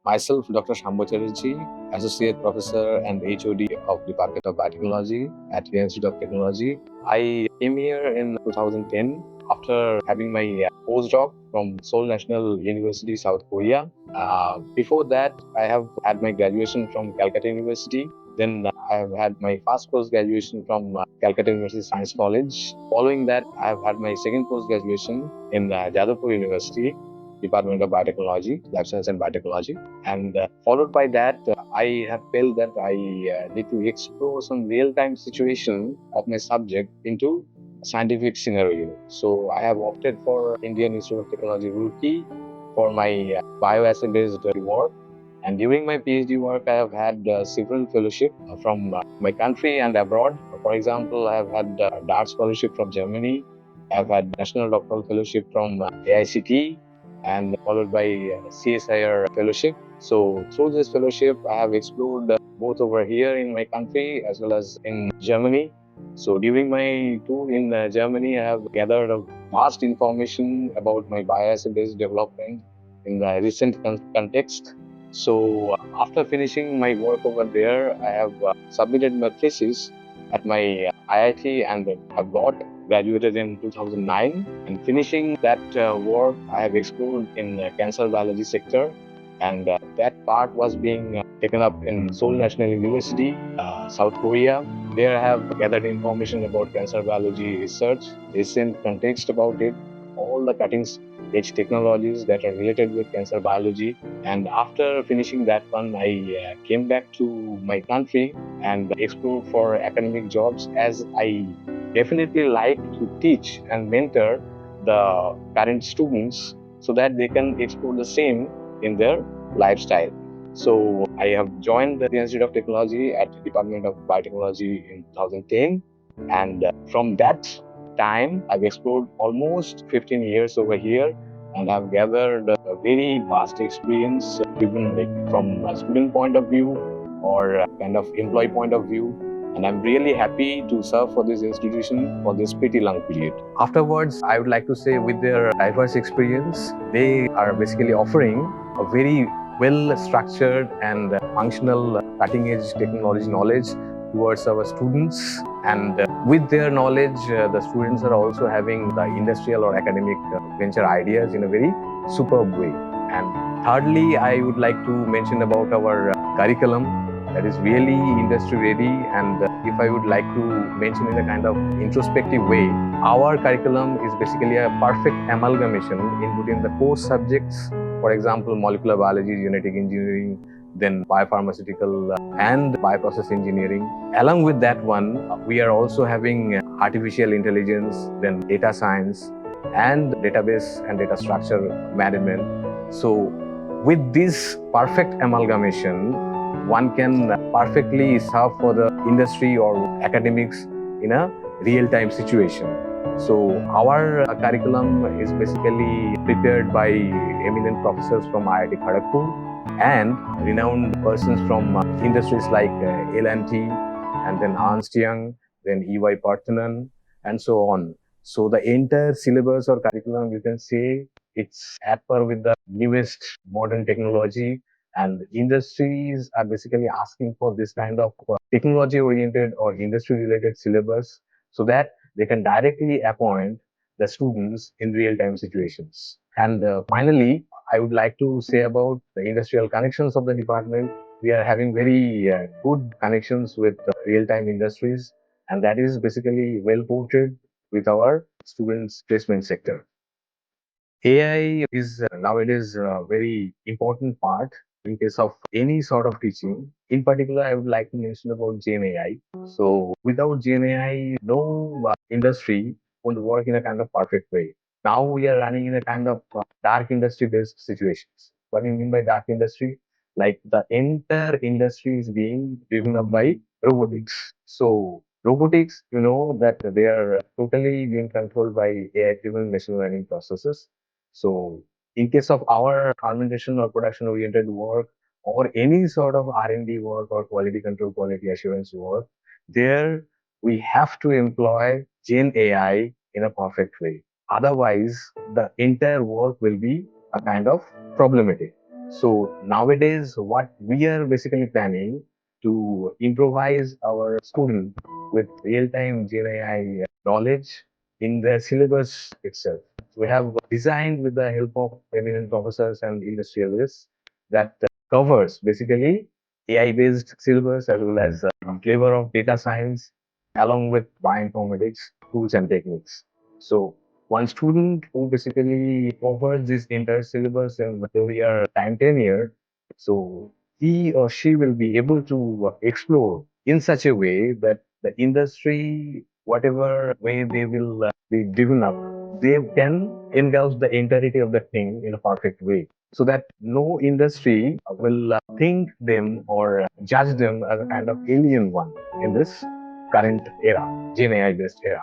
Myself, Dr. Shamba Chatterjee, Associate Professor and HOD of Department of Biotechnology at Haldia Institute of Technology. I came here in 2010 after having my postdoc from Seoul National University, South Korea. Before that, I have had my graduation from Calcutta University. Then I have had my first post-graduation from Calcutta University Science College. Following that, I have had my second post-graduation in Jadavpur University, Department of Biotechnology, Life Science and Biotechnology. And followed by that, I have felt that I need to explore some real-time situation of my subject into a scientific scenario. So I have opted for Indian Institute of Technology, Roorkee, for my bioassay-based work. And during my PhD work, I have had several fellowships from my country and abroad. For example, I have had DARTS fellowship from Germany. I have had National Doctoral Fellowship from AICT, and followed by CSIR fellowship. So through this fellowship, I have explored both over here in my country as well as in Germany. So during my tour in Germany, I have gathered a vast information about my bioassay-based development in the recent context. So after finishing my work over there, I have submitted my thesis at my IIT and have got graduated in 2009. And finishing that work, I have explored in the cancer biology sector, and that part was being taken up in Seoul National University, South Korea. There I have gathered information about cancer biology research, recent context about it, all the cutting edge technologies that are related with cancer biology. And after finishing that one, I came back to my country and explored for academic jobs, as I definitely like to teach and mentor the current students so that they can explore the same in their lifestyle. So I have joined the Institute of Technology at the Department of Biotechnology in 2010, and from that time I've explored almost 15 years over here, and I've gathered a very vast experience, even like from a student point of view or a kind of employee point of view. And I'm really happy to serve for this institution for this pretty long period. Afterwards, I would like to say, with their diverse experience, they are basically offering a very well structured and functional cutting edge technology knowledge towards our students. And with their knowledge, the students are also having the industrial or academic venture ideas in a very superb way. And thirdly, I would like to mention about our curriculum that is really industry ready. And if I would like to mention in a kind of introspective way, our curriculum is basically a perfect amalgamation in between the core subjects, for example, molecular biology, genetic engineering, then biopharmaceutical and bioprocess engineering. Along with that one, we are also having artificial intelligence, then data science, and database and data structure management. So with this perfect amalgamation, one can perfectly serve for the industry or academics in a real-time situation. So our curriculum is basically prepared by eminent professors from IIT Kharagpur and renowned persons from industries like L&T, and then Ernst Young, then EY Parthanan, and so on. So the entire syllabus or curriculum, you can say, it's at par with the newest modern technology, and industries are basically asking for this kind of technology oriented or industry related syllabus so that they can directly appoint the students in real time situations. And finally, I would like to say about the industrial connections of the department. We are having very good connections with real time industries, and that is basically well ported with our students placement sector. AI is nowadays a very important part in case of any sort of teaching. In particular, I would like to mention about Gen AI. So without Gen AI, no industry would work in a kind of perfect way. Now we are running in a kind of dark industry based situations. What do you mean by dark industry? Like the entire industry is being driven up by robotics. So robotics, you know that they are totally being controlled by AI driven machine learning processes. So in case of our fermentation or production oriented work or any sort of R&D work or quality control, quality assurance work, there we have to employ Gen AI in a perfect way. Otherwise, the entire work will be a kind of problematic. So nowadays, what we are basically planning to improvise our student with real-time GenAI knowledge in the syllabus itself. We have designed with the help of eminent professors and industrialists that covers basically AI-based syllabus as well as flavor of data science along with bioinformatics tools and techniques. So one student who basically covers this entire syllabus in their time tenure, so he or she will be able to explore in such a way that the industry, whatever way they will be driven up, they can engulf the entirety of the thing in a perfect way. So that no industry will think them or judge them as a kind of alien one in this current era, Gen AI based era.